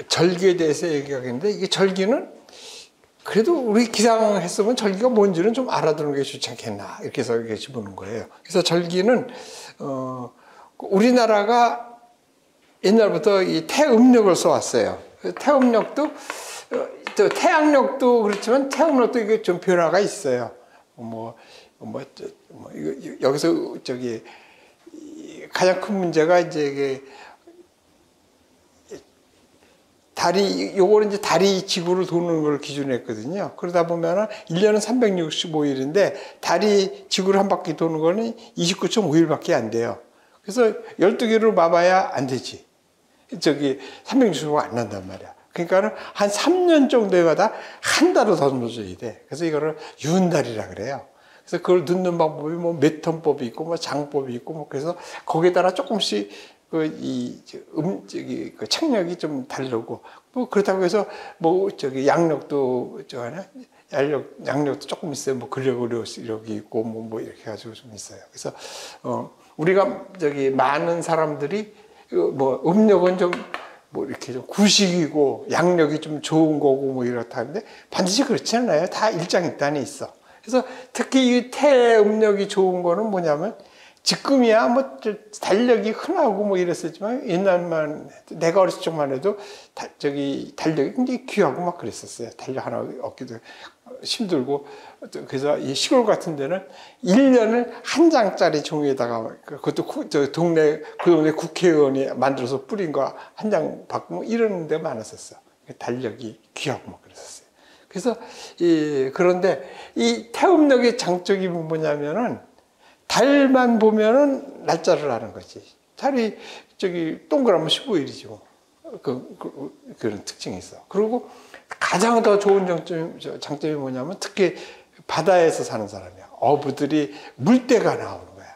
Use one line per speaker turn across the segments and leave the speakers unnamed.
절기에 대해서 얘기하겠는데, 이게 절기는 그래도 우리 기상했으면 절기가 뭔지는 좀 알아두는 게 좋지 않겠나, 이렇게 해서 이렇게 집어넣은 거예요. 그래서 절기는 우리나라가 옛날부터 이 태음력을 써왔어요. 태음력도 태양력도 그렇지만 태음력도 이게 좀 변화가 있어요. 여기서 가장 큰 문제가 이제 이게 요거는 이제 달이 지구를 도는 걸 기준으로 했거든요. 그러다 보면은 1년은 365일인데 달이 지구를 한 바퀴 도는 거는 29.5일밖에 안 돼요. 그래서 12개로 봐봐야 안 되지. 365가 안 난단 말이야. 그러니까는 한 3년 정도마다 한 달을 더 넣어줘야 돼. 그래서 이거를 윤달이라 그래요. 그래서 그걸 넣는 방법이 뭐 메턴법이 있고 뭐 장법이 있고 뭐 그래서 거기에 따라 조금씩 그 착력이 좀 다르고 뭐 그렇다고 해서 뭐 양력도 양력도 조금 있어요. 뭐 근력이 있고 뭐 이렇게 가지고 좀 있어요. 그래서 우리가 많은 사람들이 뭐 음력은 좀 뭐 이렇게 좀 구식이고 양력이 좀 좋은 거고 뭐 이렇다 하는데 반드시 그렇지 않아요. 다 일장일단이 있어. 그래서 특히 이 태음력이 좋은 거는 뭐냐면 지금이야 뭐 달력이 흔하고 뭐 이랬었지만 옛날만 내가 어렸을 적만 해도 달력이 굉장히 귀하고 막 그랬었어요. 달력 하나 얻기도 힘들고 그래서 이 시골 같은 데는 1년을 한 장짜리 종이에다가 그것도 동네 국회의원이 만들어서 뿌린 거 한 장 받고 이러는 데 많았었어. 달력이 귀하고 막 그랬었어요. 그래서 그런데 이 태음력의 장점이 뭐냐면은 달만 보면은 날짜를 아는 거지. 달이 동그라면 15일이죠. 그런 특징이 있어. 그리고 가장 더 좋은 장점이 뭐냐면 특히 바다에서 사는 사람이야. 어부들이 물때가 나오는 거야.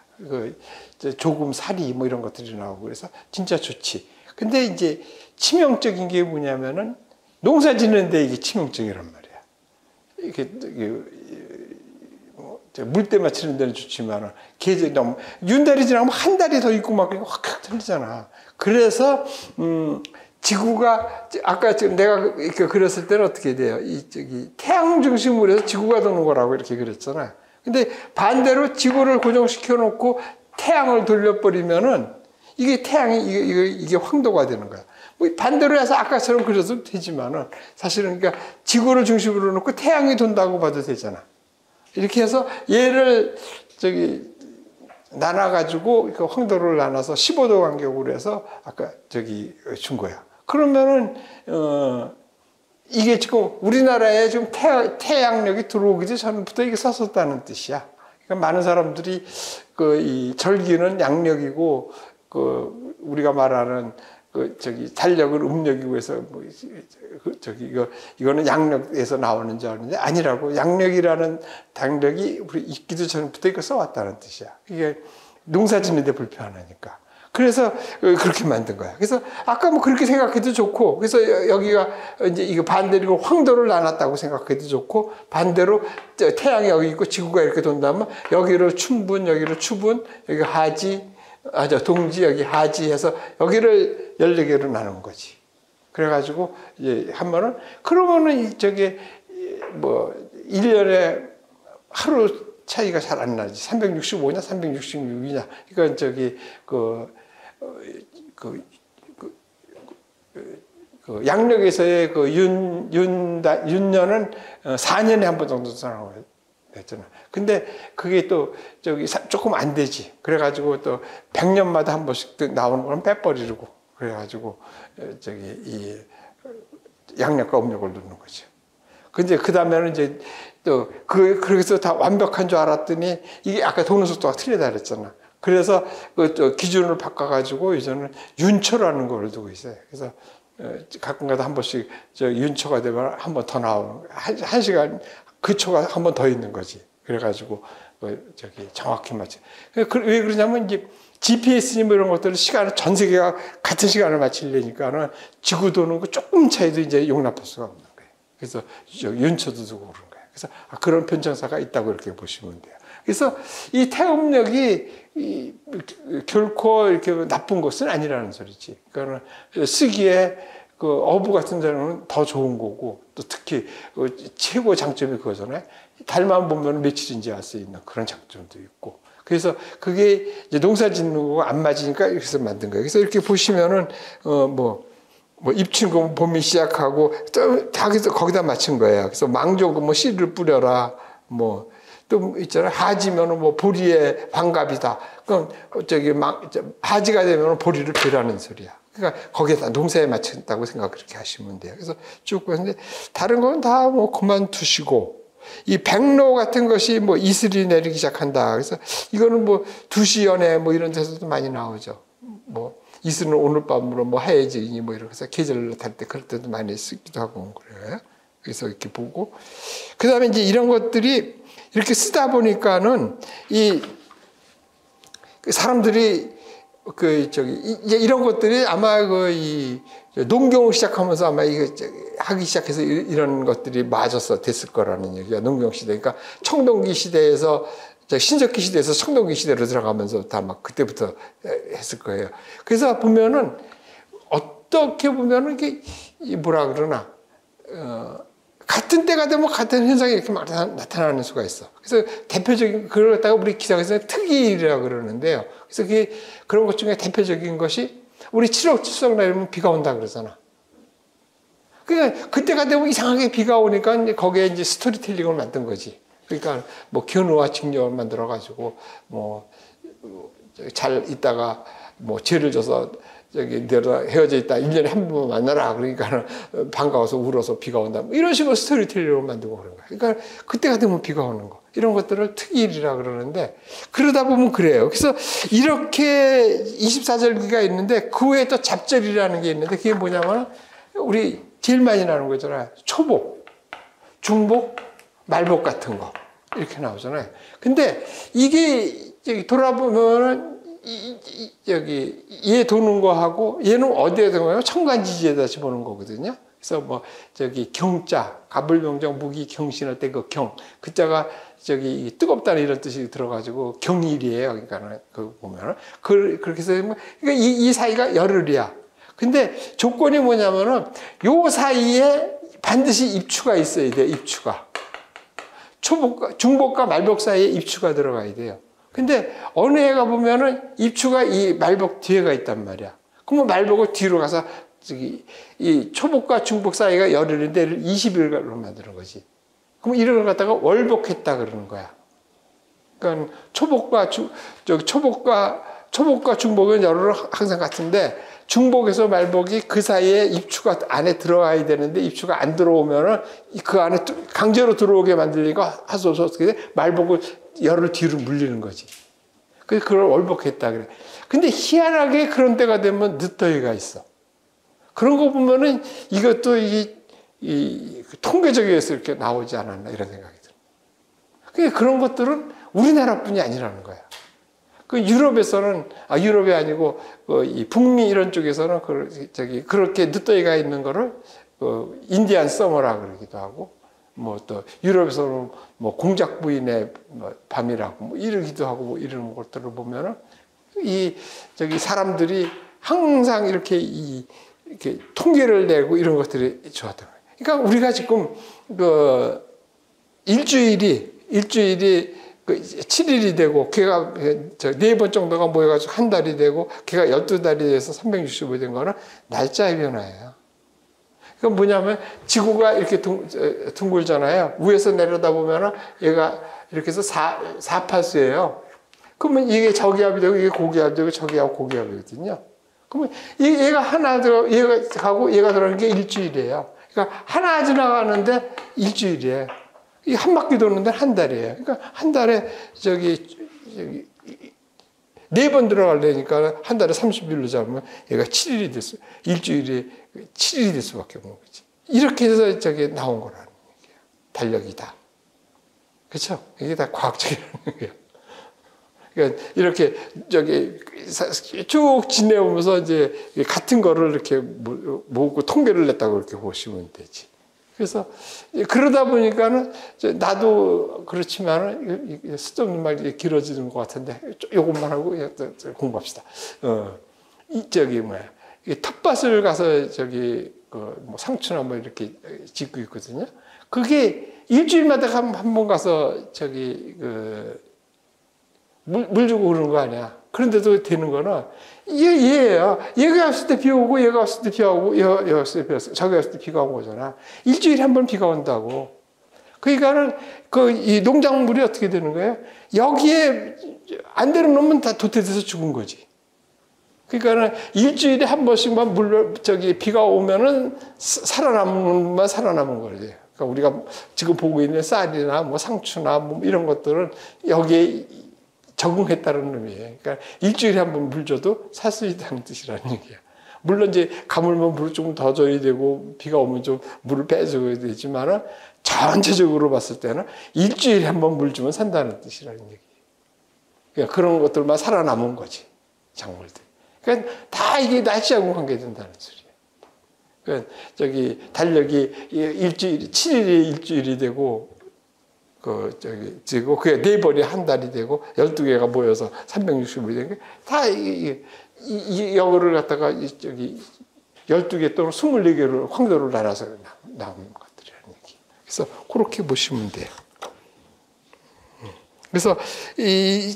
조금 사리 뭐 이런 것들이 나오고 그래서 진짜 좋지. 근데 이제 치명적인 게 뭐냐면은 농사 짓는데 이게 치명적이란 말이야. 이게 물때 맞추는 데는 좋지만 계절이 너무 윤달이 지나면 한 달이 더 있고 막 확 틀리잖아. 그래서 지구가 아까 지금 내가 이렇게 그렸을 때는 어떻게 돼요? 태양 중심으로 해서 지구가 도는 거라고 이렇게 그렸잖아. 근데 반대로 지구를 고정시켜 놓고 태양을 돌려버리면은 이게 태양이 이게 황도가 되는 거야. 뭐 반대로 해서 아까처럼 그려도 되지만은 사실은 그러니까 지구를 중심으로 놓고 태양이 돈다고 봐도 되잖아. 이렇게 해서 얘를 나눠가지고 황도를 나눠서 15도 간격으로 해서 아까 준 거야. 그러면은 이게 지금 우리나라에 지금 태양력이 들어오기 전부터 이게 썼었다는 뜻이야. 그러니까 많은 사람들이 이 절기는 양력이고 우리가 말하는 달력을 음력이고 해서 이거는 양력에서 나오는 줄 아는데 아니라고. 양력이라는 달력이 우리 있기도 전부터 이거 써왔다는 뜻이야. 이게 농사 짓는데 불편하니까. 그래서 그렇게 만든 거야. 그래서 아까 뭐 그렇게 생각해도 좋고, 그래서 여기가 이제 이거 반대로 황도를 나눴다고 생각해도 좋고, 반대로 태양이 여기 있고 지구가 이렇게 돈다면 여기를 춘분, 여기를 추분, 여기 하지, 동지, 여기 하지 해서 여기를 14개로 나눈 거지. 그래가지고 이제 하면은 그러면은 뭐 1년에 하루 차이가 잘 안 나지. 365냐 366이냐. 이건 양력에서의 윤년은 4년에 한 번 정도 나오고 했잖아. 근데 그게 또 조금 안 되지. 그래가지고 또 100년마다 한 번씩 나오는 거는 빼버리고 그래가지고 이 양력과 음력을 넣는 거죠. 근데 그 다음에는 이제 또 그래서 다 완벽한 줄 알았더니 이게 아까 도는 속도가 틀리다 그랬잖아. 그래서 그 기준을 바꿔가지고 이제는 윤초라는 걸 두고 있어요. 그래서 가끔가다 한 번씩 윤초가 되면 한 번 더 나오는 한 시간 그 초가 한 번 더 있는 거지. 그래가지고 정확히 맞춰. 왜 그러냐면 이제 GPS니 뭐 이런 것들은 시간을 전 세계가 같은 시간을 맞추려니까는 지구 도는 거 조금 차이도 이제 용납할 수가 없는 거예요. 그래서 윤초도 두고 그런 거예요. 그래서 그런 편차가 있다고 이렇게 보시면 돼요. 그래서 이 태음력이 결코 이렇게 나쁜 것은 아니라는 소리지. 그러니까 쓰기에 그 어부 같은 데는 더 좋은 거고, 또 특히 그 최고 장점이 그거잖아요. 달만 보면 며칠인지 알 수 있는 그런 장점도 있고. 그래서 그게 이제 농사 짓는 거고 안 맞으니까 이렇게 해서 만든 거예요. 그래서 이렇게 보시면은 뭐 입춘금 봄이 시작하고 다 거기다 맞춘 거예요. 그래서 망조금 뭐 씨를 뿌려라. 뭐 또 있잖아요. 하지면은 뭐 보리의 환갑이다. 그럼 하지가 되면 보리를 베라는 소리야. 그러니까 거기에다 농사에 맞춘다고 생각 그렇게 하시면 돼요. 그래서 쭉 보는데 다른 건 다 뭐 그만두시고 이 백로 같은 것이 뭐 이슬이 내리기 시작한다. 그래서 이거는 뭐 두시 연애 뭐 이런 데서도 많이 나오죠. 뭐 이슬은 오늘 밤으로 뭐 하얘지니 뭐 이렇게 해서 계절을 탈 때 그럴 때도 많이 쓰기도 하고 그래요. 그래서 이렇게 보고 그 다음에 이제 이런 것들이 이렇게 쓰다 보니까는 이 사람들이 이제 이런 것들이 아마 이 농경을 시작하면서 아마 이거 하기 시작해서 이런 것들이 맞아서 됐을 거라는 얘기가 농경 시대. 그러니까 청동기 시대에서 신석기 시대에서 청동기 시대로 들어가면서 다 막 그때부터 했을 거예요. 그래서 보면은 어떻게 보면은 이게 뭐라 그러나 같은 때가 되면 같은 현상이 이렇게 막 나타나는 수가 있어. 그래서 대표적인 그걸 갖다가 우리 기상에서는 특이라고 그러는데요. 그래서 그런 것 중에 대표적인 것이 우리 7월 추석 날이면 비가 온다 그러잖아. 그러니까 그때가 되면 이상하게 비가 오니까 이제 거기에 이제 스토리텔링을 만든 거지. 그러니까 뭐 견우와 직녀를 만들어 가지고 뭐 잘 있다가 뭐 죄를 져서 내가 헤어져 있다 1년에 한 번 만나라 그러니까 반가워서 울어서 비가 온다 뭐 이런 식으로 스토리텔링을 만들고 그런 거야. 그러니까 그때가 되면 비가 오는 거 이런 것들을 특일이라 그러는데 그러다 보면 그래요. 그래서 이렇게 24절기가 있는데 그 외에 또 잡절이라는 게 있는데 그게 뭐냐면 우리 제일 많이 나오는 거잖아요. 초복, 중복, 말복 같은 거 이렇게 나오잖아요. 근데 이게 돌아보면 얘 도는 거하고 얘는 어디에 도는 거예요? 천간지지에다 집어넣는 거거든요. 그래서 뭐 경자, 갑을병정 무기 경신할 때 그 경, 그 자가 뜨겁다는 이런 뜻이 들어가지고 경일이에요. 그러니까 그 보면은 그렇게 해서 그러니까 이 사이가 열흘이야. 근데 조건이 뭐냐면은 요 사이에 반드시 입추가 있어야 돼. 입추가 중복과 말복 사이에 입추가 들어가야 돼요. 근데 어느 해가 보면은 입추가 이 말복 뒤에가 있단 말이야. 그러면 말복을 뒤로 가서 이 초복과 중복 사이가 열흘인데 20일로 만드는 거지. 그럼 이런 걸 갖다가 월복했다 그러는 거야. 그러니까 초복과 중복은 열흘은 항상 같은데 중복에서 말복이 그 사이에 입추가 안에 들어가야 되는데 입추가 안 들어오면은 그 안에 강제로 들어오게 만들니까 하소서 어떻게 돼? 말복을 열흘 뒤로 물리는 거지. 그래서 그걸 월복했다 그래. 근데 희한하게 그런 때가 되면 늦더위가 있어. 그런 거 보면은 이것도 이 통계적에서 이렇게 나오지 않았나 이런 생각이 들어. 그러니까 그런 것들은 우리나라뿐이 아니라는 거야. 그 유럽에서는 유럽이 아니고 이 북미 이런 쪽에서는 그렇게 늦더위가 있는 거를 인디안 서머라 그러기도 하고 뭐 또 유럽에서는 뭐 공작 부인의 밤이라고 뭐 이러기도 하고 뭐 이런 것들을 보면은 사람들이 항상 이렇게 통계를 내고 이런 것들이 좋았던 거예요. 그러니까 우리가 지금 일주일이 7일이 되고 걔가 4번 정도가 모여가지고 한 달이 되고 걔가 12달이 돼서 365일 된 거는 날짜의 변화예요. 그건 뭐냐면 지구가 이렇게 둥글잖아요. 위에서 내려다 보면은 얘가 이렇게 해서 4파수예요. 그러면 이게 저기압이 되고 이게 고기압이 되고 저기압 고기압이거든요. 그러면 얘가 하나 얘가 가고 얘가 들어가는 게 일주일이에요. 그러니까 하나 지나가는데 일주일이에요. 이 한 바퀴 도는데 한 달이에요. 그러니까 한 달에 4번 들어가려니까 한 달에 30일로 잡으면 얘가 7일이 됐어. 일주일이 7일이 될 수밖에 없는 거지. 이렇게 해서 나온 거라는 얘기예요. 달력이다. 그렇죠? 이게 다 과학적이라는 거예요. 그러니까 이렇게 쭉 지내오면서 이제 같은 거를 이렇게 모으고 통계를 냈다고 그렇게 보시면 되지. 그래서 그러다 보니까는 나도 그렇지만은 쓸데없는 말이 길어지는 것 같은데 요것만 하고 공부합시다. 이 텃밭을 가서 저기 뭐 상추나 뭐 이렇게 짓고 있거든요. 그게 일주일마다 한 번 가서 저기 물 주고 그러는 거 아니야. 그런데도 되는 거는 얘예요. 얘가 왔을 때 비 오고 얘가 왔을 때 비 오고 얘가 왔을 때 비 오고 저기 왔을 때 비가 온 거잖아. 일주일에 한 번 비가 온다고. 그러니까는 이 농작물이 어떻게 되는 거예요? 여기에 안 되는 놈은 다 도태돼서 죽은 거지. 그러니까는 일주일에 한 번씩만 비가 오면은 살아남은 놈만 살아남은 거지. 그러니까 우리가 지금 보고 있는 쌀이나 뭐 상추나 뭐 이런 것들은 여기에 적응했다는 의미예요. 그러니까 일주일에 한 번 물 줘도 살 수 있다는 뜻이라는 얘기야. 물론 이제 가물면 물을 조금 더 줘야 되고 비가 오면 좀 물을 빼줘야 되지만은 전체적으로 봤을 때는 일주일에 한 번 물 주면 산다는 뜻이라는 얘기예요. 그러니까 그런 것들만 살아남은 거지, 작물들. 그러니까 다 이게 날씨하고 관계된다는 소리예요. 그러니까 저기 달력이 일주일 7일이 일주일이 되고 그게 4번이 한 달이 되고 12개가 모여서 365일이 되는 게 다 이 여거를 갖다가 저기 12개 또는 24개로 황도를 나눠서 나온 것들이라는 얘기. 그래서 그렇게 보시면 돼요. 그래서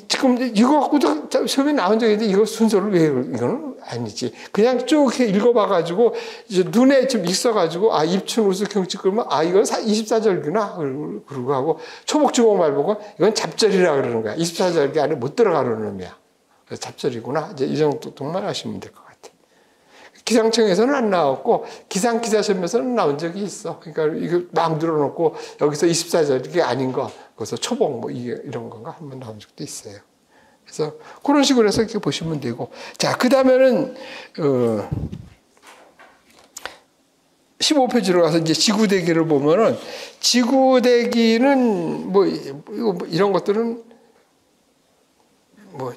지금 이거 갖고도 처음에 나온 적이 있는데 이거 순서를 왜 이거는 아니지. 그냥 쭉 읽어봐가지고 이제 눈에 좀 익어가지고 입춘 우수 경치 그러면 이건 24절기나 그러고 하고 초복주공 말복은 이건 잡절이라 그러는 거야. 24절기 안에 못 들어가는 의미야. 그래서 잡절이구나. 이제 이 정도만 하시면 될 것 같아. 기상청에서는 안 나왔고 기상기사시험에서는 나온 적이 있어. 그러니까 이거 막 늘어놓고 여기서 24절기 아닌 거 거기서 초복 뭐 이런 건가 한번 나온 적도 있어요. 그래서 그런 식으로 해서 이렇게 보시면 되고, 자, 그 다음에는 15페이지로 가서 이제 지구대기를 보면은 지구대기는 뭐 이런 것들은 뭐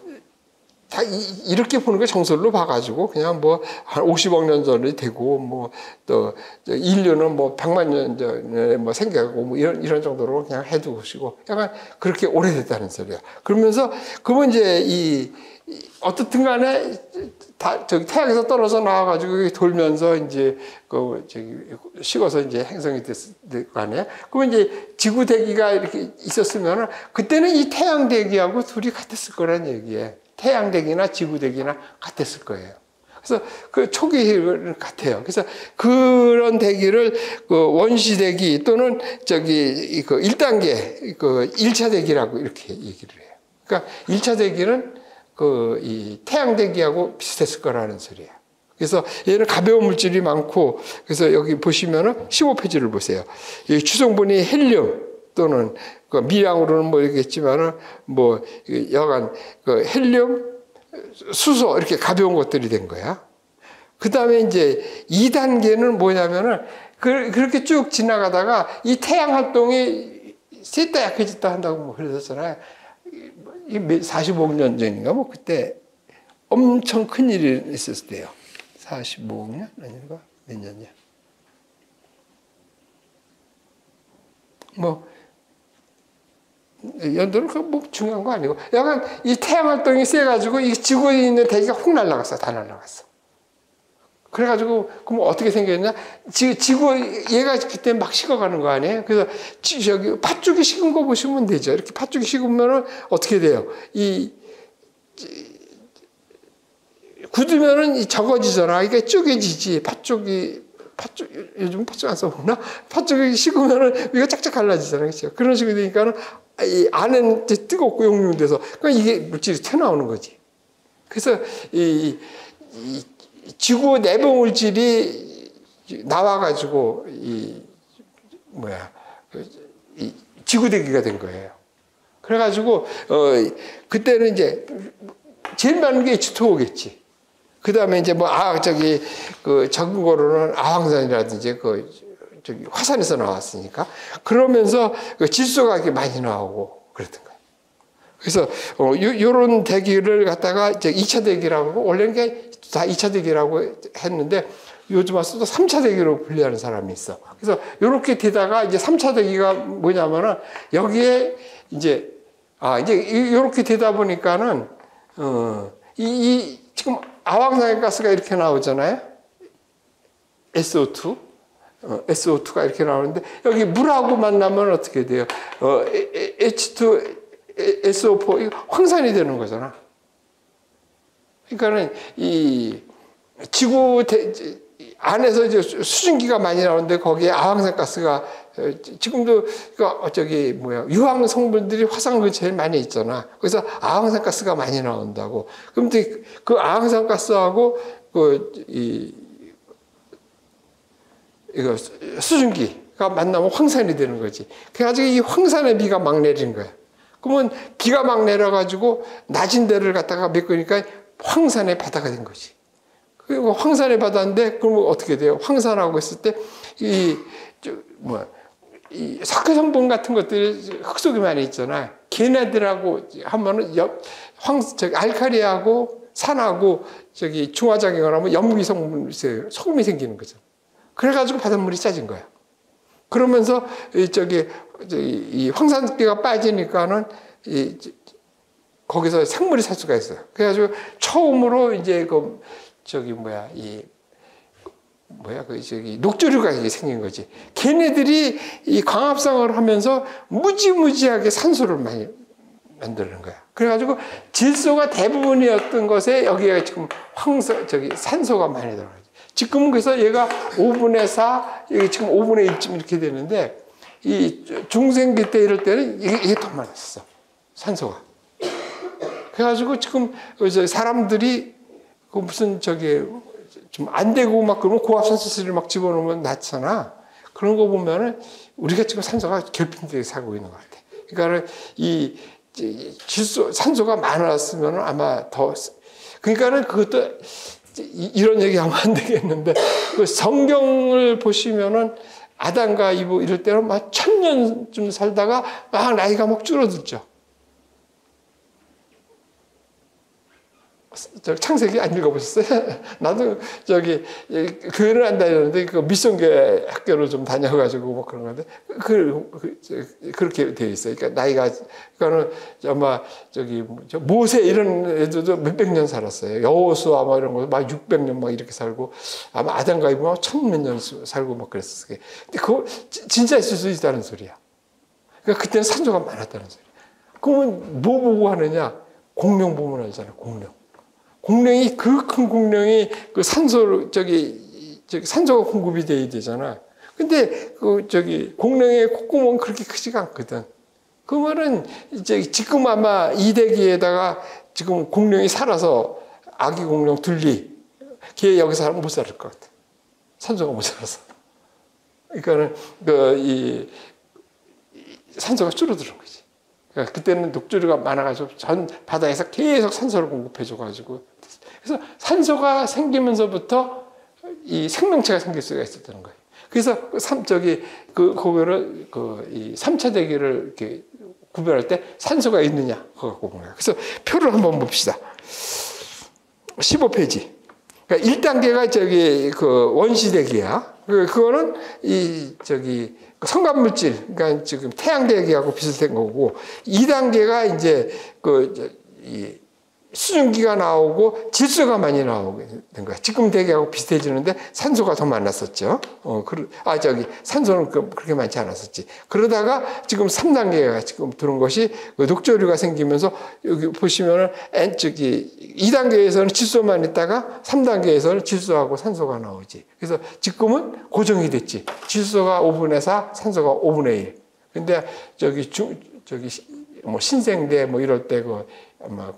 다 이렇게 보는 게 정설로 봐가지고 그냥 뭐 한 50억 년 전이 되고 뭐 또 인류는 뭐 100만 년 전에 뭐 생겨가고 뭐 이런 정도로 그냥 해두시고 약간 그렇게 오래됐다는 소리야. 그러면서 그러면 이제 어떻든 간에 저기 태양에서 떨어져 나와가지고 돌면서 이제 식어서 이제 행성이 됐을 거 아니야. 그러면 이제 지구 대기가 이렇게 있었으면은 그때는 이 태양 대기하고 둘이 같았을 거란 얘기예요. 태양 대기나 지구 대기나 같았을 거예요. 그래서 그 초기 같아요. 그래서 그런 대기를 원시 대기 또는 저기 1단계 1차 대기라고 이렇게 얘기를 해요. 그러니까 1차 대기는 이 태양 대기하고 비슷했을 거라는 소리예요. 그래서 얘는 가벼운 물질이 많고, 그래서 여기 보시면은 15페이지를 보세요. 이 주성분이 헬륨 또는 미량으로는 모르겠지만은 뭐 여간 헬륨, 수소 이렇게 가벼운 것들이 된 거야. 그 다음에 이제 2단계는 뭐냐면은 그렇게 쭉 지나가다가 이 태양 활동이 셋다 약해졌다 한다고 뭐 그러셨잖아요. 45억 년 전인가 뭐 그때 엄청 큰 일이 있었을 때요. 45억 년 아닌가 몇 년이야? 뭐 연도는 뭐 중요한 거 아니고 약간 이 태양 활동이 세가지고 이 지구에 있는 대기가 훅 날아갔어. 다 날아갔어. 그래가지고 그럼 어떻게 생겼냐? 지구 얘가 그때 막 식어가는 거 아니에요? 그래서 저기 팥죽이 식은 거 보시면 되죠. 이렇게 팥죽이 식으면은 어떻게 돼요? 굳으면은 적어지잖아. 이게 쪼개지지. 팥죽 요즘 팥죽 안 써먹나? 팥죽이 식으면은 이거 짝짝 갈라지잖아. 그렇죠? 그런 식으로 되니까는 이 안에는 뜨겁고 용융돼서 그러니까 이게 물질이 튀어나오는 거지. 그래서 이 지구 내부 물질이 나와가지고 이 지구대기가 된 거예요. 그래가지고 그때는 이제 제일 많은 게 H2O겠지. 그 다음에 이제 적은 거로는 아황산이라든지 저기 화산에서 나왔으니까 그러면서 질소가 이렇게 많이 나오고 그랬던 거예요. 그래서 요런 대기를 갖다가 이제 2차 대기라고 하고 원래는 다 2차 대기라고 했는데 요즘 와서도 3차 대기로 분류하는 사람이 있어. 그래서 요렇게 되다가 이제 3차 대기가 뭐냐면은 여기에 이제 요렇게 되다 보니까는 지금 아황산화 가스가 이렇게 나오잖아요. SO2. SO2가 이렇게 나오는데 여기 물하고 만나면 어떻게 돼요? H2, SO4 황산이 되는 거잖아. 그러니까는 이 지구 안에서 이제 수증기가 많이 나오는데 거기에 아황산가스가 지금도 저기 뭐야 유황 성분들이 화산 근처에 많이 있잖아. 그래서 아황산가스가 많이 나온다고. 그런데 그 아황산가스하고 이거 수증기가 만나면 황산이 되는 거지. 그래가지고 이 황산에 비가 막 내리는 거야. 그러면 비가 막 내려가지고 낮은 데를 갖다가 메꾸니까 황산의 바다가 된 거지. 그리고 황산의 바다인데 그러면 어떻게 돼요? 황산하고 있을 때 이 석회 성분 같은 것들이 흙 속에 많이 있잖아. 걔네들하고 하면은 알칼리하고 산하고 저기 중화작용을 하면 염기 성분, 소금이 생기는 거죠. 그래가지고 바닷물이 짜진 거야. 그러면서 이 황산기가 빠지니까는 거기서 생물이 살 수가 있어요. 그래가지고 처음으로 이제 녹조류가 생긴 거지. 걔네들이 이 광합성을 하면서 무지무지하게 산소를 많이 만드는 거야. 그래가지고 질소가 대부분이었던 것에 여기가 지금 산소가 많이 들어가죠. 지금은 그래서 얘가 5분의 4, 여기 지금 5분의 1쯤 이렇게 되는데, 이 중생기 때 이럴 때는 이게 더 많았어. 산소가. 그래가지고 지금 사람들이 무슨 좀 안 되고 막 그러면 고압산소수를 막 집어넣으면 낫잖아. 그런 거 보면은 우리가 지금 산소가 결핍되게 살고 있는 것 같아. 그러니까 이 산소가 많았으면 아마 더, 그러니까는 그것도 이런 얘기하면 안 되겠는데, 그 성경을 보시면은 아담과 이브 이럴 때는 막 1000년쯤 살다가 막 나이가 막 줄어들죠. 창세기 안 읽어보셨어요? 나도 교회를 안 다녔는데 그 미션교회 학교를 좀 다녀가지고 뭐 그런 건데 그렇게 되어 있어요. 그러니까 나이가 그러니까는 아마 모세 이런 애들도 몇백 년 살았어요. 여호수아 막 이런 거 막 600년 막 이렇게 살고 아마 아담과 이브 막 1000몇 년 살고 막 그랬었어요. 근데 그거 진짜 있을 수 있다는 소리야. 그러니까 그때는 산소가 많았다는 소리야. 그러면 뭐 보고 하느냐? 공룡 보면 알잖아. 공룡이 그 큰 공룡이 그 산소로 산소가 공급이 돼야 되잖아. 근데 공룡의 콧구멍은 그렇게 크지가 않거든. 그 말은 지금 아마 이대기에다가 지금 공룡이 살아서 아기 공룡 둘리 걔 여기서 살면 못 살 것 같아. 산소가 못 살아서. 그러니까는 이 산소가 줄어드는 거지. 그러니까 그때는 녹조류가 많아가지고 전 바다에서 계속 산소를 공급해줘가지고 그래서 산소가 생기면서부터 이 생명체가 생길 수가 있었다는 거예요. 그래서 그거를 이 3차 대기를 이렇게 구별할 때 산소가 있느냐 그거 갖고 본 거예요. 그래서 표를 한번 봅시다. 15페이지. 그러니까 1단계가 그 원시대기야. 그거는 성간물질, 그러니까 지금 태양대기하고 비슷한 거고, 2단계가 이제 수증기가 나오고 질소가 많이 나오게 된 거야. 지금 대기하고 비슷해지는데 산소가 더 많았었죠. 산소는 그렇게 많지 않았었지. 그러다가 지금 3단계가 지금 들어온 것이 녹조류가 생기면서 여기 보시면은 2단계에서는 질소만 있다가 3단계에서는 질소하고 산소가 나오지. 그래서 지금은 고정이 됐지. 질소가 5분의 4, 산소가 5분의 1. 근데 신생대 뭐 이럴 때 아마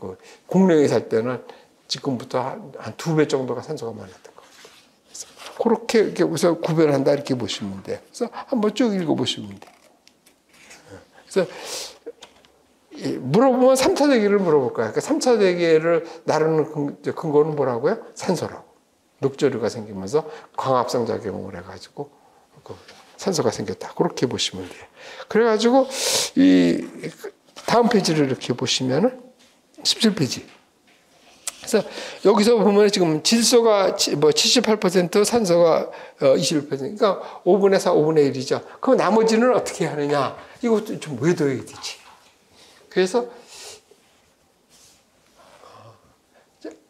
공룡이 살 때는 지금부터 한 2배 정도가 산소가 많았던 것 같아요. 그렇게 해서 구별한다 이렇게 보시면 돼요. 그래서 한번 쭉 읽어보시면 돼요. 그래서 물어보면 3차 대기를 물어볼 거야. 그러니까 3차 대기를 나르는 근거는 뭐라고요? 산소라고. 녹조류가 생기면서 광합성 작용을 해가지고 산소가 생겼다. 그렇게 보시면 돼요. 그래가지고 이 다음 페이지를 이렇게 보시면은 17페이지. 그래서 여기서 보면 지금 질소가 78%, 산소가 21%. 그러니까 5분의 4, 5분의 1이죠. 그럼 나머지는 어떻게 하느냐? 이것도 좀 외워둬야 되지. 그래서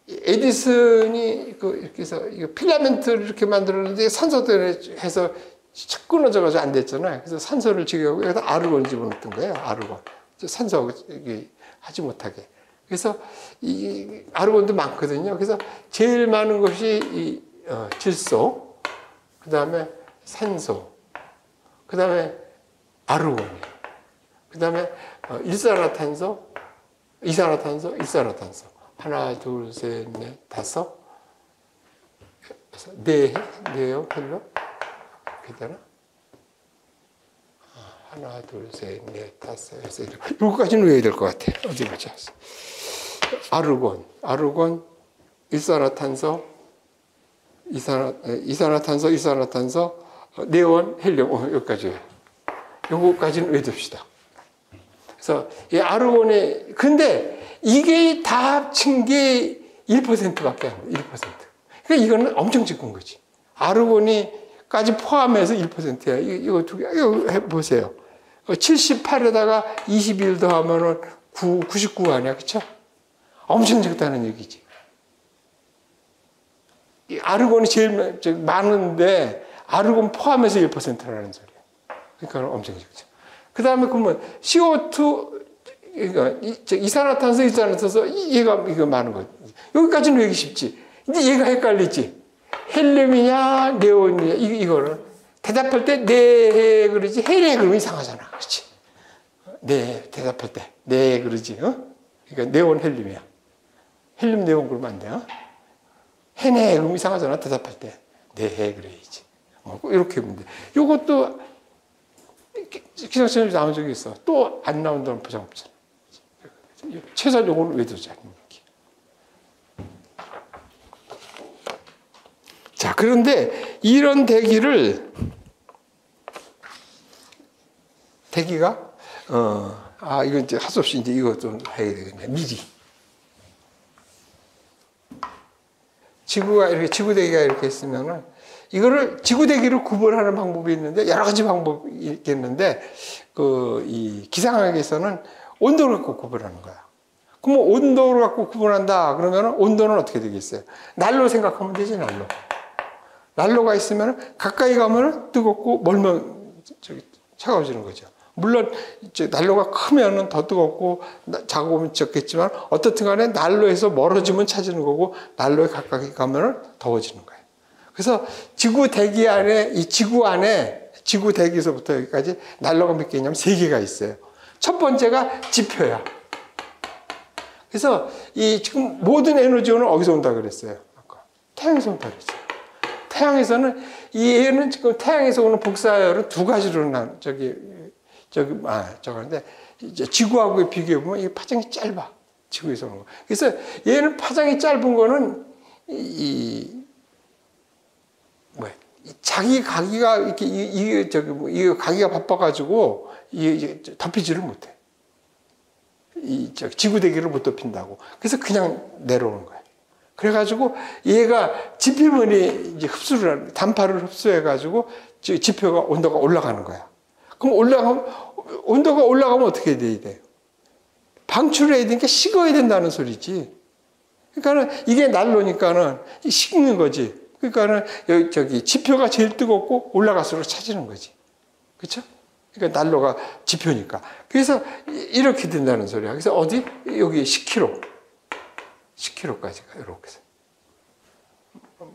에디슨이 이렇게 해서 필라멘트를 이렇게 만들었는데 산소 때문에 해서 끊어져가지고 안 됐잖아요. 그래서 산소를 집어넣고 여기다 아르곤 집어넣었던 거예요. 아르곤. 산소하고 하지 못하게. 그래서 이 아르곤도 많거든요. 그래서 제일 많은 것이 질소, 그 다음에 산소, 그 다음에 아르곤, 그 다음에 일산화탄소, 이산화탄소, 일산화탄소. 하나, 둘, 셋, 넷, 다섯, 네요, 별로? 그렇게 되나? 하나, 둘, 셋, 넷, 다섯, 여섯, 일곱. 여기까지는 외워야 될 것 같아. 어디 보자. 아르곤, 일산화탄소, 이산화탄소, 일산화탄소, 네온, 헬륨. 여기까지. 요거까지는 외워둡시다. 그래서 이 아르곤에, 근데 이게 다 합친 게 1%밖에 안 돼. 1%. 그러니까 이거는 엄청 적은 거지. 아르곤이까지 포함해서 1%야. 이거 두 개, 이거 해보세요. 78에다가 21 더하면은 99 아니야. 그쵸? 엄청 적다는 얘기지. 이 아르곤이 제일 많은데, 아르곤 포함해서 1%라는 소리야. 그러니까 엄청 적죠. 그 다음에 그러면 CO2, 그러니까 이산화탄소, 일산화탄소, 이거 많은 거. 여기까지는 외우기 쉽지. 근데 얘가 헷갈리지. 헬륨이냐, 네온이냐, 이거는. 대답할 때, 네, 그러지. 헬에 그러면 이상하잖아. 그렇지. 네, 대답할 때. 네, 그러지. 그러니까 네온, 헬륨이야. 헬륨, 네온 그러면 안 돼요. 해네, 그러면 이상하잖아. 대답할 때. 네, 그래야지. 이렇게 하면 돼. 요것도 기상천외 나온 적이 있어. 또 안 나온다는 보장 없잖아. 최소한 요거는 외우자. 자, 그런데 이런 대기가, 이거 이제 할 수 없이 이제 이거 좀 해야 되겠네. 미리. 지구가 이렇게, 지구대기가 이렇게 있으면은, 이거를 지구대기를 구분하는 방법이 있는데, 여러 가지 방법이 있겠는데, 이 기상학에서는 온도를 갖고 구분하는 거야. 그럼 온도를 갖고 구분한다. 그러면 온도는 어떻게 되겠어요? 난로 생각하면 되지, 난로. 난로가 있으면 가까이 가면 뜨겁고 멀면 차가워지는 거죠. 물론 난로가 크면 더 뜨겁고 작으면 적겠지만 어떻든 간에 난로에서 멀어지면 차지는 거고 난로에 가까이 가면 더워지는 거예요. 그래서 지구 대기 안에, 이 지구 안에, 지구 대기에서부터 여기까지 난로가 몇 개냐면 3개가 있어요. 첫 번째가 지표야. 그래서 이 지금 모든 에너지는 어디서 온다 그랬어요? 아까 태양에서 온다 그랬어요. 태양에서는 얘는 지금 태양에서 오는 복사열은 2가지로 저거인데 지구하고 비교해 보면 이 파장이 짧아. 지구에서 오는 거. 그래서 얘는 파장이 짧은 거는 자기 가기가 이렇게 이 가기가 바빠가지고 덮이지를 못해. 지구 대기를 못 덮인다고. 그래서 그냥 내려오는 거야. 그래가지고 얘가 지표면이 이제 단파를 흡수해가지고 지표가 온도가 올라가는 거야. 그럼 온도가 올라가면 어떻게 돼야 돼요? 방출해야 되니까 식어야 된다는 소리지. 그러니까는 이게 난로니까는 식는 거지. 그러니까는 지표가 제일 뜨겁고 올라갈수록 차지는 거지. 그렇죠? 그러니까 난로가 지표니까. 그래서 이렇게 된다는 소리야. 그래서 어디? 여기 10kg. 10kg까지 가, 이렇게 해서.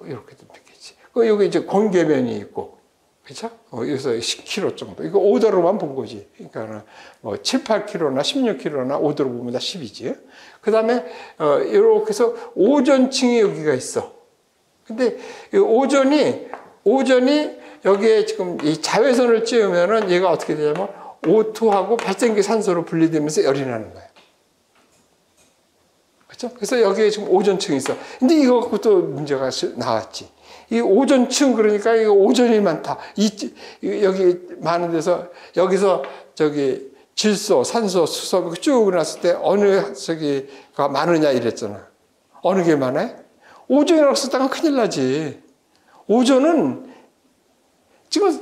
이렇게 되겠지. 여기 이제 공계면이 있고, 그쵸? 여기서 10kg 정도. 이거 오더로만 본 거지. 그러니까, 7, 8kg나 16kg나 오더로 보면 다 10이지. 그 다음에, 이렇게 해서 오존층이 여기가 있어. 근데, 오존이 여기에 지금 이 자외선을 쬐우면은 얘가 어떻게 되냐면, O2하고 발생기 산소로 분리되면서 열이 나는 거야. 그렇죠? 그래서 여기에 지금 오존층이 있어. 근데 이거 갖고 또 문제가 나왔지. 이 오존층, 그러니까 이거 오존이 많다. 여기 많은 데서, 여기서 질소, 산소, 수소 쭉 났을 때 어느 가 많으냐 이랬잖아. 어느 게 많아요? 오존이라고 썼다가 큰일 나지. 오존은 지금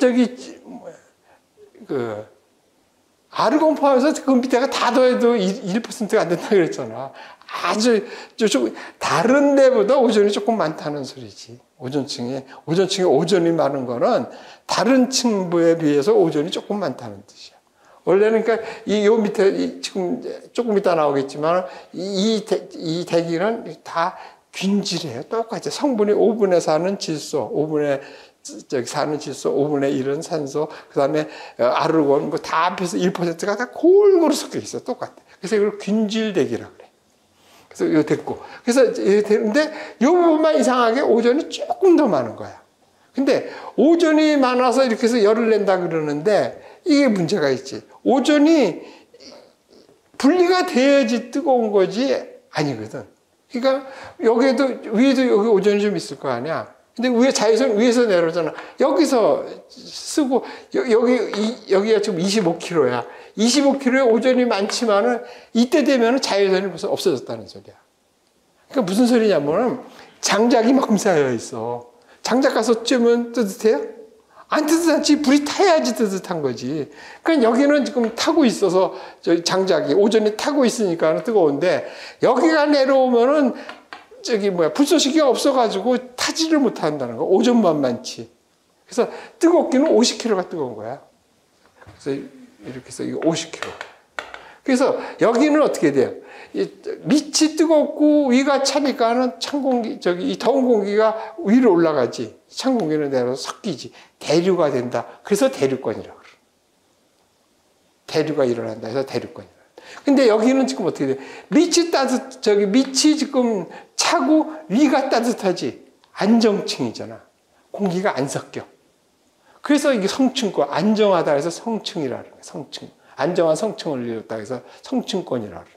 아르곤 포함해서 그 밑에가 다 더해도 1%가 안 된다고 그랬잖아. 아주 좀 다른 데보다 오존이 조금 많다는 소리지. 오존층에 오존이 많은 거는 다른 층부에 비해서 오존이 조금 많다는 뜻이야. 원래는 그러니까 요 밑에 지금 조금 이따 나오겠지만 이 대기는 다 균질해요. 똑같이 성분이 5분의 4는 질소, 5분의 저기 사는 질소, 5분의 1은 산소, 그 다음에 아르곤, 뭐 다 합해서 1%가 다 골고루 섞여 있어. 똑같아. 그래서 이걸 균질대기라고 그래. 그래서 이거 됐고. 그래서 되는데, 이 부분만 이상하게 오존이 조금 더 많은 거야. 근데 오존이 많아서 이렇게 해서 열을 낸다 그러는데, 이게 문제가 있지. 오존이 분리가 돼야지 뜨거운 거지, 아니거든. 그러니까 여기에도, 위에도 여기 오존이 좀 있을 거 아니야. 근데 위에 자외선 위에서 내려오잖아. 여기서 쓰고 여기가 지금 25kg야. 25kg에 오존이 많지만은 이때 되면은 자외선이 벌써 없어졌다는 소리야. 그러니까 무슨 소리냐면은 장작이 막 쌓여 있어. 장작 가서 쬐면 뜨뜻해요? 안 뜨뜻하지. 불이 타야지 뜨뜻한 거지. 그러니까 여기는 지금 타고 있어서 저 장작이 오존이 타고 있으니까 뜨거운데 여기가 내려오면은 불쏘시개가 없어가지고 타지를 못한다는 거. 오존만 많지. 그래서 뜨겁기는 50kg가 뜨거운 거야. 그래서 이렇게 해서 이거 50kg. 그래서 여기는 어떻게 돼요? 밑이 뜨겁고 위가 차니까는 찬 공기, 이 더운 공기가 위로 올라가지. 찬 공기는 내려서 섞이지. 대류가 된다. 그래서 대류권이라고 그래. 대류가 일어난다. 그래서 대류권이라고. 근데 여기는 지금 어떻게 돼? 밑이 지금 차고 위가 따뜻하지. 안정층이잖아. 공기가 안 섞여. 그래서 이게 성층권, 안정하다 해서 성층이라 그래. 성층. 안정한 성층을 이뤘다 해서 성층권이라 그래.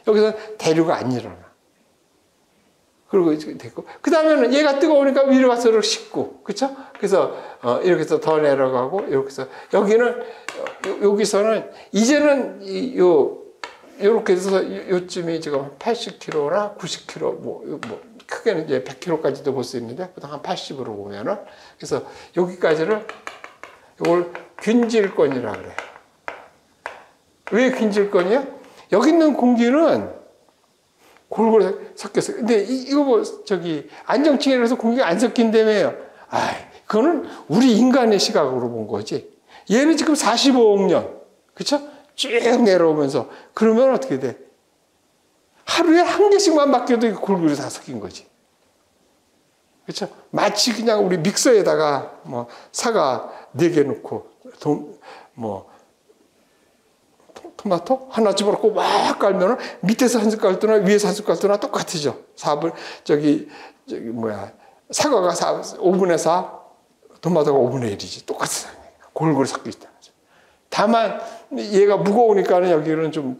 여기서 대류가 안 일어나. 그리고 됐고. 그 다음에는 얘가 뜨거우니까 위로 가서 이렇게 식고. 그쵸? 그래서, 이렇게 해서 더 내려가고, 이렇게 해서, 여기서는, 이제는, 요렇게 해서 요쯤이 지금 80kg나 90kg, 크게는 이제 100kg까지도 볼 수 있는데, 보통 한 80으로 보면은. 그래서 여기까지를, 이걸 균질권이라 그래. 왜 균질권이야? 여기 있는 공기는 골고루 섞였어요. 근데 이거 뭐, 안정층이라서 공기가 안 섞인다며요. 그거는 우리 인간의 시각으로 본 거지. 얘는 지금 45억 년. 그쵸? 쭉 내려오면서. 그러면 어떻게 돼? 하루에 한 개씩만 바뀌어도 골고루 다 섞인 거지. 그쵸? 마치 그냥 우리 믹서에다가 사과 4개 넣고, 토마토 하나 집어넣고 막 깔면은 밑에서 한 숟갈 뜨나 위에서 한 숟갈 뜨나 똑같으죠. 사과가 5분의 4, 토마토가 5분의 1이지. 똑같이 골고루 섞여 있다는 거죠. 다만 얘가 무거우니까는 여기는 좀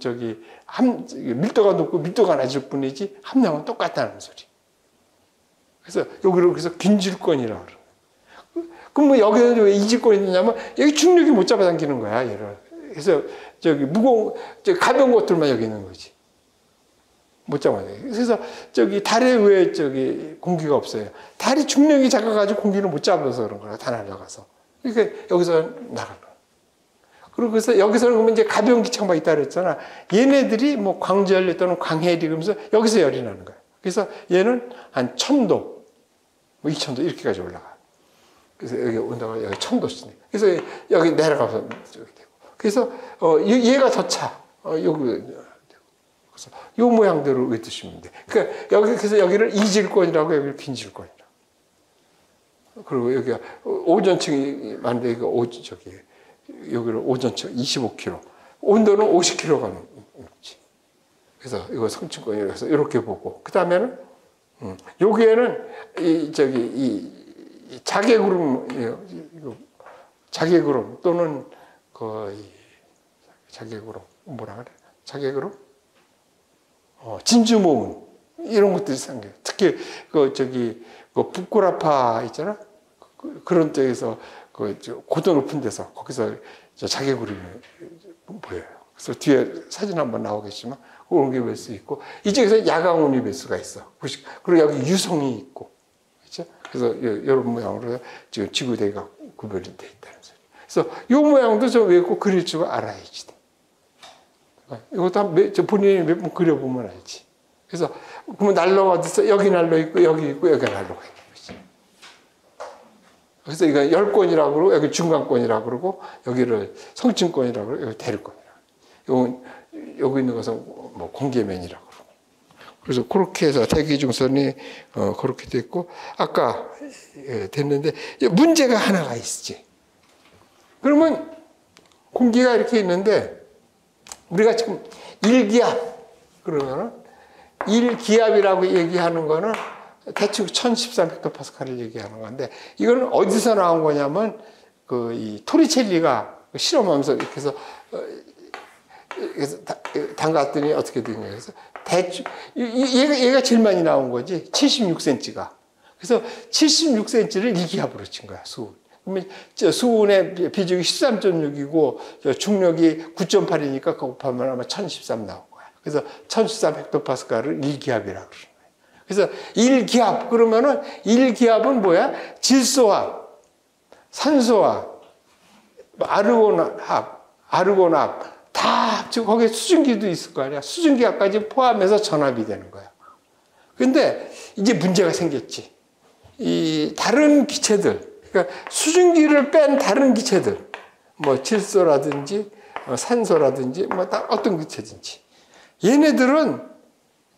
밀도가 높고 밀도가 낮을 뿐이지 함량은 똑같다는 소리. 그래서 여기를 그래서 균질권이라고 그래요. 그럼 뭐 여기는 왜 이질권이 있냐면 여기 중력이 못 잡아당기는 거야, 얘를. 그래서 가벼운 것들만 여기 있는 거지. 못 잡아요. 그래서 달에 왜 공기가 없어요? 달이 중력이 작아가지고 공기를 못 잡아서 그런 거야. 다 날아가서. 그러니까 여기서 나가는 거야. 그리고 그래서 여기서는 그러면 이제 가벼운 기체가 있다 그랬잖아. 얘네들이 광전류 또는 광해리 그러면서 여기서 열이 나는 거야. 그래서 얘는 한 1000도, 2000도 이렇게까지 올라가. 그래서 여기 온도가 여기 1000도씩. 그래서 여기 내려가서 그래서 얘가 더 차. 그래서 이 모양대로 외두시면 돼. 그러니까 그래서 여기를 이질권이라고 여기를 균질권이라고. 그리고 여기가 오존층이 많은데 여기를 오존층 25kg. 온도는 50kg가 넘지. 그래서 이거 성층권이라고 해서 이렇게 보고 그 다음에는 여기에는 이 자개구름 또는 자개구름 뭐라 그래? 자개구름? 진주모운 이런 것들이 생겨요. 특히 북구라파 있잖아. 그런 데에서 고도 높은 데서 거기서 자개구름이 보여요. 그래서 뒤에 사진 한번 나오겠지만 그런 게 볼 수 있고 이쪽에서 야광운이 볼 수가 있어. 그리고 여기 유성이 있고, 그렇죠? 그래서 이런 모양으로 지금 지구대가 구별이 돼 있다는 소리. 그래서 이 모양도 좀 외우고 그릴 줄 알아야지. 이것도 본인이 몇 번 그려보면 알지. 그래서 그러면 난로가 어딨어? 여기 난로 있고 여기 있고 여기 난로가 있는 거지. 그래서 이거 열권이라고 그러고 여기 중간권이라고 그러고 여기를 성층권이라고 그러고 여기 대류권이라고. 여기 있는 것은 뭐 공계면이라고 그러고. 그래서 그렇게 해서 대기중선이 그렇게 됐고 아까 됐는데 문제가 하나가 있지. 그러면 공기가 이렇게 있는데 우리가 지금 1기압 그러면은 1기압이라고 얘기하는 거는 대충 1013헥토파스칼을 얘기하는 건데 이거는 어디서 나온 거냐면 그 이 토리첼리가 실험하면서 이렇게 해서 담갔더니 어떻게 되냐 그래서 대충 얘가 제일 많이 나온 거지 76cm가. 그래서 76cm를 1기압으로 친 거야 수은. 그러면 수은의 비중이 13.6이고 중력이 9.8이니까 그거 곱하면 아마 1013 나온 거야. 그래서 1013헥토파스칼을 1기압이라고 그러는 거야. 그래서 1기압 그러면은 1기압은 뭐야? 질소와 산소와 아르곤압 다 합치고 거기에 수증기도 있을 거 아니야. 수증기까지 포함해서 전압이 되는 거야. 근데 이제 문제가 생겼지. 이 다른 기체들, 그러니까 수증기를 뺀 다른 기체들, 뭐 질소라든지 산소라든지 뭐 어떤 기체든지 얘네들은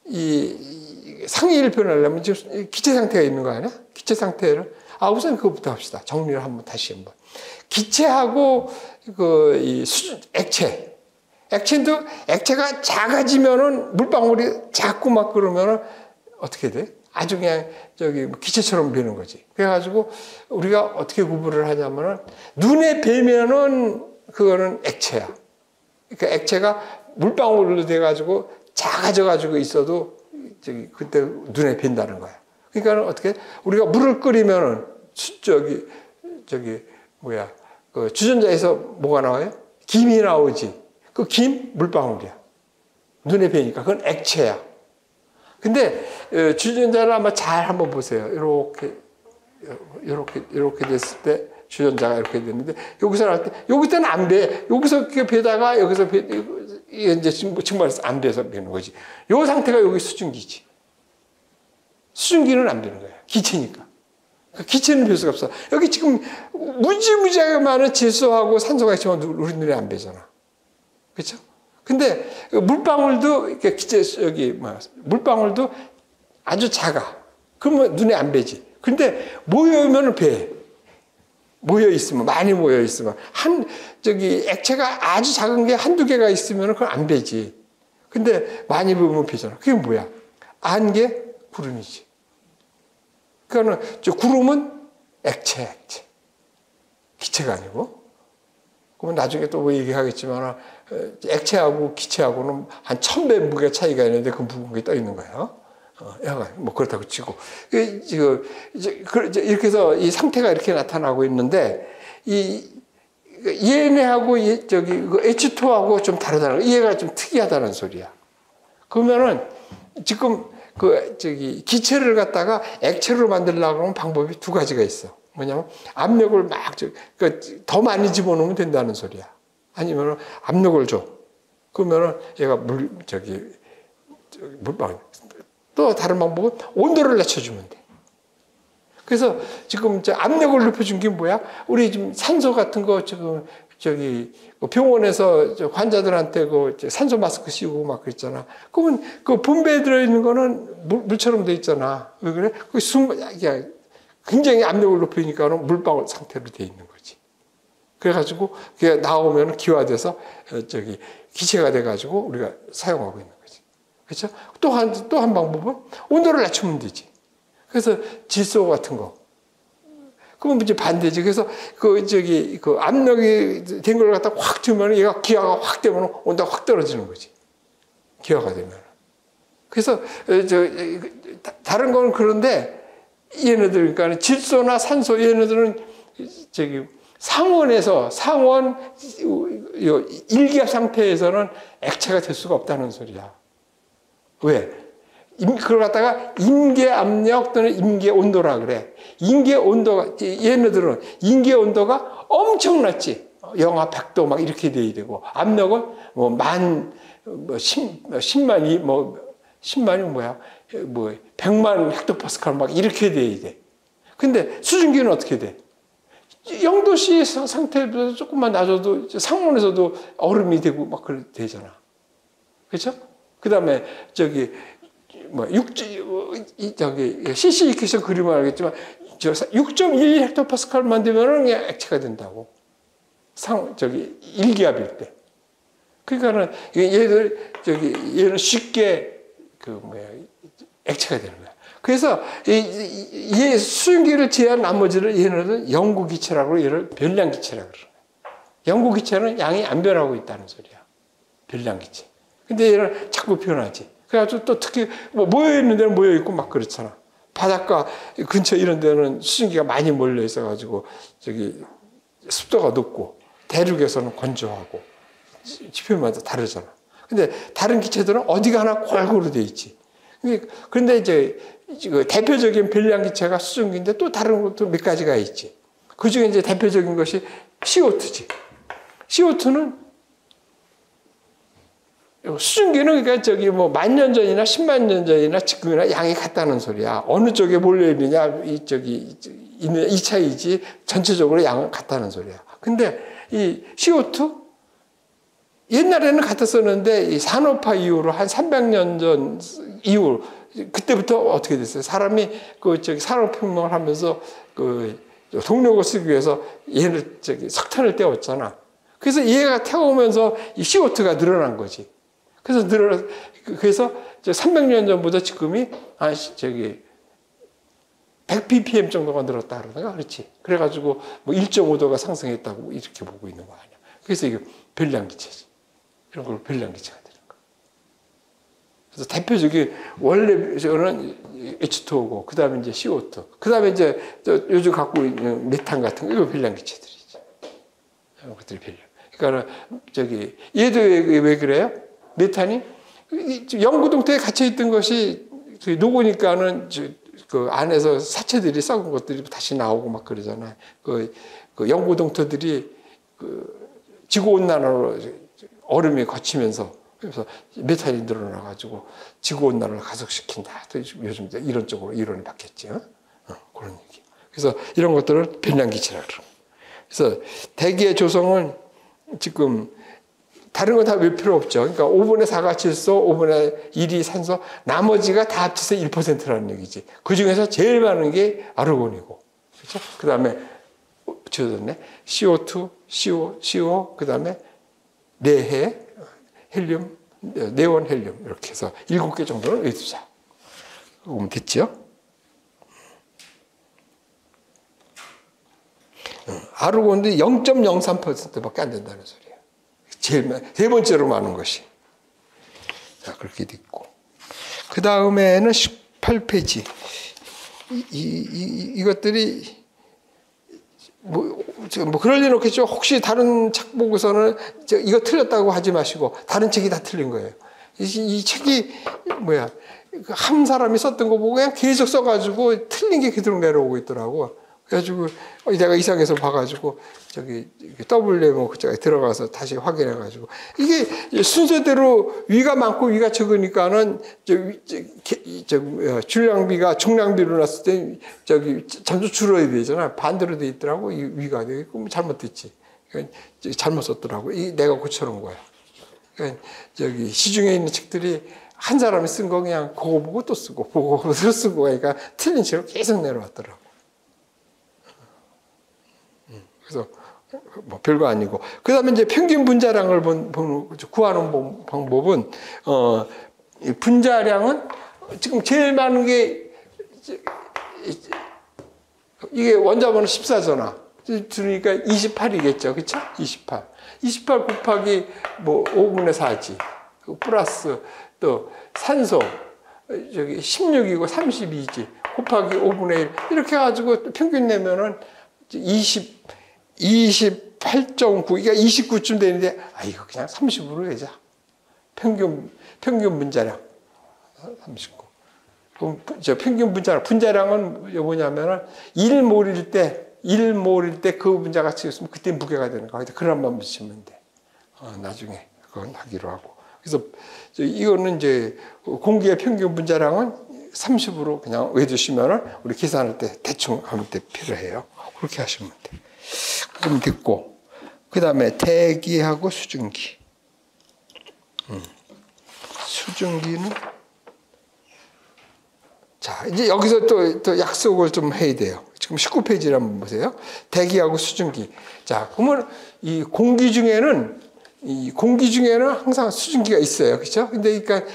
이 상위를 표현하려면 지금 기체 상태가 있는 거 아니야? 기체 상태를 우선 그것부터 합시다. 정리를 다시 한번. 기체하고 이 액체도 액체가 작아지면은 물방울이 작고 막 그러면은 어떻게 돼? 아주 그냥 기체처럼 되는 거지. 그래가지고 우리가 어떻게 구분을 하냐면은 눈에 뵈면은 그거는 액체야. 그러니까 액체가 물방울로 돼가지고 작아져가지고 있어도 그때 눈에 뵌다는 거야. 그러니까 어떻게 우리가 물을 끓이면은 그 주전자에서 뭐가 나와요? 김이 나오지. 그 김 물방울이야. 눈에 뵈니까 그건 액체야. 근데 주전자를 아마 잘 한번 보세요. 이렇게 됐을 때 주전자가 이렇게 됐는데 여기서 나올 때 여기서는 안 배. 여기서 이렇게 배다가 여기서 이제 정말 안 배서 배는 거지. 이 상태가 여기 수증기지. 수증기는 안 배는 거야. 기체니까. 기체는 별 수가 없어. 여기 지금 무지무지하게 많은 질소하고 산소가 있지만 우리 눈에 안 배잖아. 그렇죠? 근데 물방울도 이렇게 물방울도 아주 작아. 그러면 눈에 안 배지. 근데 모여면 배. 모여 있으면 많이 모여 있으면 액체가 아주 작은 게 한두 개가 있으면 그건 안 배지. 근데 많이 보면 배잖아. 그게 뭐야? 안개? 구름이지. 그러니까 구름은 액체. 기체가 아니고. 그러면 나중에 또 뭐 얘기하겠지만 액체하고 기체하고는 한 1000배 무게 차이가 있는데 그 무게가 떠 있는 거예요. 뭐 그렇다고 치고. 이렇게 해서 이 상태가 이렇게 나타나고 있는데 얘네하고 H2하고 좀 다르다는 거. 얘가 좀 특이하다는 소리야. 그러면은 지금 기체를 갖다가 액체로 만들려고 하면 방법이 두 가지가 있어. 뭐냐면 압력을 막 더 많이 집어넣으면 된다는 소리야. 아니면 압력을 줘. 그러면은 얘가 물방울. 또 다른 방법은 온도를 낮춰주면 돼. 그래서 지금 압력을 높여준 게 뭐야? 우리 지금 산소 같은 거 지금 병원에서 환자들한테 산소 마스크 씌우고 막 그랬잖아. 그러면 그 분배에 들어있는 거는 물처럼 돼 있잖아. 왜 그래? 굉장히 압력을 높이니까는 물방울 상태로 돼 있는 거지. 그래가지고 그게 나오면 기화돼서 기체가 돼가지고 우리가 사용하고 있는 거지. 그렇죠? 또 한 방법은 온도를 낮추면 되지. 그래서 질소 같은 거. 그러면 이제 반대지. 그래서 그 압력이 된 걸 갖다 확 주면 얘가 기화가 확 되면 온도가 확 떨어지는 거지. 기화가 되면. 그래서 다른 거는 그런데 얘네들 그러니까 질소나 산소 얘네들은 상원 1기압 상태에서는 액체가 될 수가 없다는 소리야. 왜? 그걸 갖다가 임계 압력 또는 임계 온도라 그래. 임계 온도가, 얘네들은 임계 온도가 엄청 낮지. 영하 100도 막 이렇게 돼야 되고, 압력은 뭐 10만, 10만이 뭐야? 뭐 100만 헥토파스칼 막 이렇게 돼야 돼. 근데 수증기는 어떻게 돼? 0도씨 상태에서 조금만 낮아도 상온에서도 얼음이 되고 막 그래 되잖아. 그렇죠? 그다음에 저기 뭐 CC 이퀘이션 그리면 알겠지만 6.1 헥토파스칼만 되면은 그냥 액체가 된다고. 일기압일 때. 그러니까는 얘는 쉽게 액체가 되는 거야. 그래서 얘 수증기를 제한 나머지를 얘는 영구기체라고 얘를 별량기체라고 그러는 거야. 영구기체는 양이 안 변하고 있다는 소리야. 별량기체. 근데 얘는 자꾸 변하지. 그래가지고 또 특히 모여있는 데는 모여있고 막 그렇잖아. 바닷가 근처 이런 데는 수증기가 많이 몰려 있어가지고 습도가 높고 대륙에서는 건조하고 지표마다 다르잖아. 근데 다른 기체들은 어디가 하나 골고루 돼 있지. 그런데 이제 대표적인 별량기체가 수증기인데 또 다른 것도 몇 가지가 있지. 그 중에 이제 대표적인 것이 CO2지. CO2는 수증기는 그러니까 뭐 10,000년 전이나 10만 년 전이나 지금이나 양이 같다는 소리야. 어느 쪽에 몰려 있느냐 이 차이지 전체적으로 양은 같다는 소리야. 근데 이 CO2 옛날에는 같았었는데 이 산업화 이후로 한 300년 전 이후 그때부터 어떻게 됐어요? 사람이 산업혁명을 하면서 동력을 쓰기 위해서 얘를 석탄을 떼었잖아. 그래서 얘가 태우면서 이 CO2가 늘어난 거지. 그래서 300년 전보다 지금이 한 100ppm 정도가 늘었다 그러다가 그렇지. 그래가지고 뭐 1.5도가 상승했다고 이렇게 보고 있는 거 아니야. 그래서 이게 별량기체지. 이런 걸 별량기체가 되는 거야. 그래서 대표적인 원래 저는 H2O고 그다음에 이제 CO2, 그다음에 이제 요즘 갖고 있는 메탄 같은 거 이거 별량기체들이지. 이런 것들이 별량. 그러니까 얘도 왜 그래요? 메탄이 영구동태에 갇혀 있던 것이 녹으니까는 그 안에서 사체들이 썩은 것들이 다시 나오고 막 그러잖아요. 그 영구동태들이 지구온난화로 얼음이 거치면서 그래서 메탄이 늘어나가지고 지구온난화를 가속시킨다. 또 요즘 이런 쪽으로 이론이 바뀌었지. 그런 얘기. 그래서 이런 것들을 별량기체라고 그래요. 그래서 대기의 조성은 지금 다른 거 다 왜 필요 없죠. 그러니까 5분의 4가 질소, 5분의 1이 산소, 나머지가 다 합쳐서 1%라는 얘기지. 그 중에서 제일 많은 게 아르곤이고. 그렇죠? 그 다음에, 지워졌네. CO2, CO, 그 다음에 내해, 헬륨, 네온 헬륨. 이렇게 해서 7개 정도를 의두자. 그러면 됐죠? 아르곤도 0.03%밖에 안 된다는 소리예요. 세 번째로 많은 것이. 자, 그렇게 됐고. 그 다음에는 18페이지. 이것들이, 그럴 리는 없겠죠. 혹시 다른 책 보고서는 이거 틀렸다고 하지 마시고, 다른 책이 다 틀린 거예요. 이 책이, 한 사람이 썼던 거 보고 그냥 계속 써가지고 틀린 게 그대로 내려오고 있더라고. 그래가지고 내가 이상해서 봐가지고 WMO 그쪽에 들어가서 다시 확인해가지고 이게 순서대로 위가 많고 위가 적으니까는 줄량비가 총량비로 놨을 때 잠수 줄어야 되잖아. 반대로 돼 있더라고. 이 위가 그럼 잘못됐지. 잘못 썼더라고. 내가 고쳐놓은 거야. 그러니까 시중에 있는 책들이 한 사람이 쓴 거 그냥 그거 보고 또 쓰고 보고 또 쓰고 그러니까 틀린 책으로 계속 내려왔더라고. 그래서 뭐 별거 아니고 그 다음에 이제 평균 분자량을 구하는 방법은 분자량은 지금 제일 많은 게 이게 원자번호 14잖아. 그러니까 28이겠죠, 그렇죠? 28 곱하기 뭐 5분의 4지. 플러스 또 산소 16이고 32지. 곱하기 5분의 1 이렇게 해가지고 평균 내면은 28.9, 그러니까 29쯤 되는데, 이거 그냥 30으로 해자. 평균 분자량. 39. 그럼 평균 분자량은 뭐냐면은, 1몰일 때 그 분자가 있으면 그때 무게가 되는 거야. 그람만 붙이면 돼. 나중에 그건 하기로 하고. 그래서 이거는 이제 공기의 평균 분자량은 30으로 그냥 외두시면은 우리 계산할 때 대충 하면 돼 필요해요. 그렇게 하시면 돼. 그럼 됐고, 그 다음에 대기하고 수증기. 수증기는 자, 이제 여기서 또 약속을 좀 해야 돼요. 지금 19페이지를 한번 보세요. 대기하고 수증기. 자, 그러면 이 공기 중에는 항상 수증기가 있어요. 그렇죠? 근데 그러니까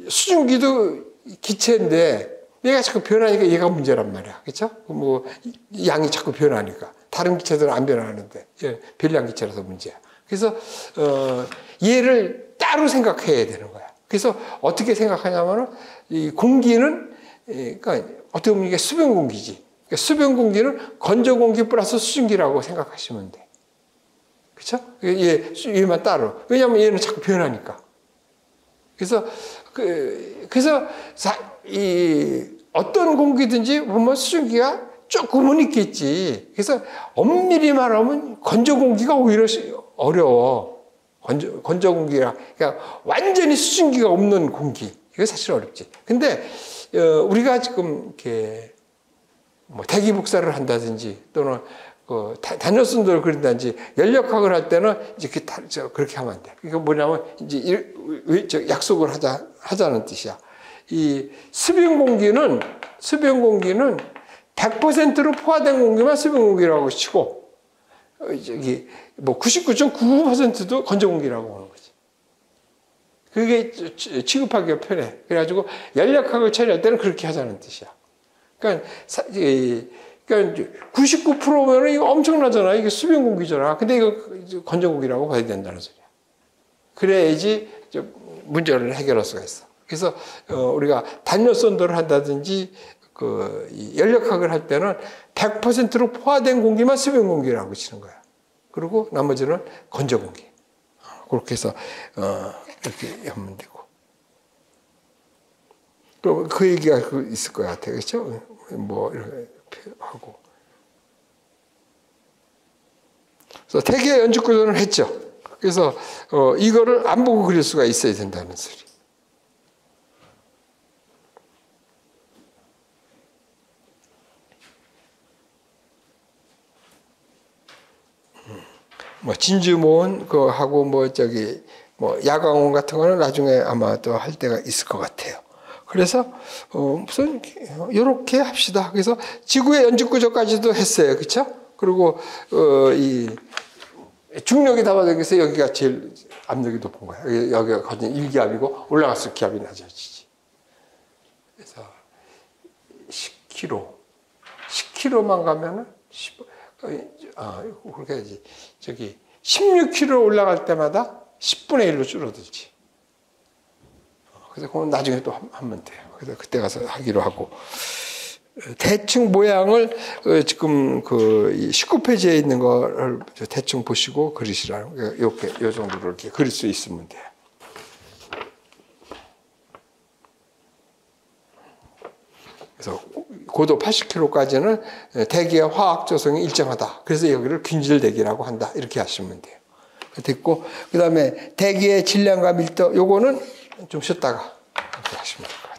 수증기도 기체인데 얘가 자꾸 변하니까 얘가 문제란 말이야. 그렇죠? 뭐 양이 자꾸 변하니까. 다른 기체들은 안 변하는데 별량 기체라서 문제야. 그래서 얘를 따로 생각해야 되는 거야. 그래서 어떻게 생각하냐면은 이 공기는 그러니까 어떻게 보면 이게 수변 공기지. 그러니까 수변 공기는 건조 공기 플러스 수증기라고 생각하시면 돼. 그렇죠? 얘만 따로. 왜냐하면 얘는 자꾸 변하니까. 그래서 어떤 공기든지 보면 수증기가 조금은 있겠지. 그래서 엄밀히 말하면 건조 공기가 오히려 어려워. 건조 공기라. 그러니까 완전히 수증기가 없는 공기. 이거 사실 어렵지. 근데 우리가 지금 이렇게 뭐 대기 복사를 한다든지 또는 그 단열선도를 그린다든지 연력학을 할 때는 이제 그렇게 하면 안 돼. 그게 뭐냐면 이제 약속을 하자는 뜻이야. 이 수변 공기는 100%로 포화된 공기만 수변 공기라고 치고 저기 뭐 99.99%도 건조 공기라고 하는 거지. 그게 취급하기가 편해. 그래가지고 연력학을 처리할 때는 그렇게 하자는 뜻이야. 그러니까 99%면은 이거 엄청나잖아. 이게 수변 공기잖아. 근데 이거 건조 공기라고 봐야 된다는 소리야. 그래야지 문제를 해결할 수가 있어. 그래서 우리가 단열선도를 한다든지 연력학을 할 때는 100%로 포화된 공기만 수변 공기라고 치는 거야. 그리고 나머지는 건조 공기. 그렇게 해서 이렇게 하면 되고. 또 그 얘기가 있을 것 같아요. 그렇죠? 뭐 이렇게 하고. 그래서 대기의 연축 구조는 했죠. 그래서 이거를 안 보고 그릴 수가 있어야 된다는 소리. 뭐 진주모원 하고 뭐 야광원 같은 거는 나중에 아마 또 할 때가 있을 것 같아요. 그래서 무슨 이렇게 합시다. 그래서 지구의 연축 구조까지도 했어요. 그렇죠? 그리고 이 중력이 담아져서 여기가 제일 압력이 높은 거야. 여기가 거진 1기압이고 올라갈수록 기압이 낮아지지. 그래서 10km만 가면은 그렇게 해야지. 16km 올라갈 때마다 10분의 1로 줄어들지. 그래서 그건 나중에 또 하면 돼요. 그래서 그때 가서 하기로 하고. 대충 모양을 지금 19페이지에 있는 거를 대충 보시고 그리시라는 거예요. 이렇게, 이 정도로 이렇게 그릴 수 있으면 돼요. 그래서 고도 80km까지는 대기의 화학 조성이 일정하다. 그래서 여기를 균질대기라고 한다. 이렇게 하시면 돼요. 됐고, 그 다음에 대기의 질량과 밀도, 요거는 좀 쉬었다가 이렇게 하시면 돼요.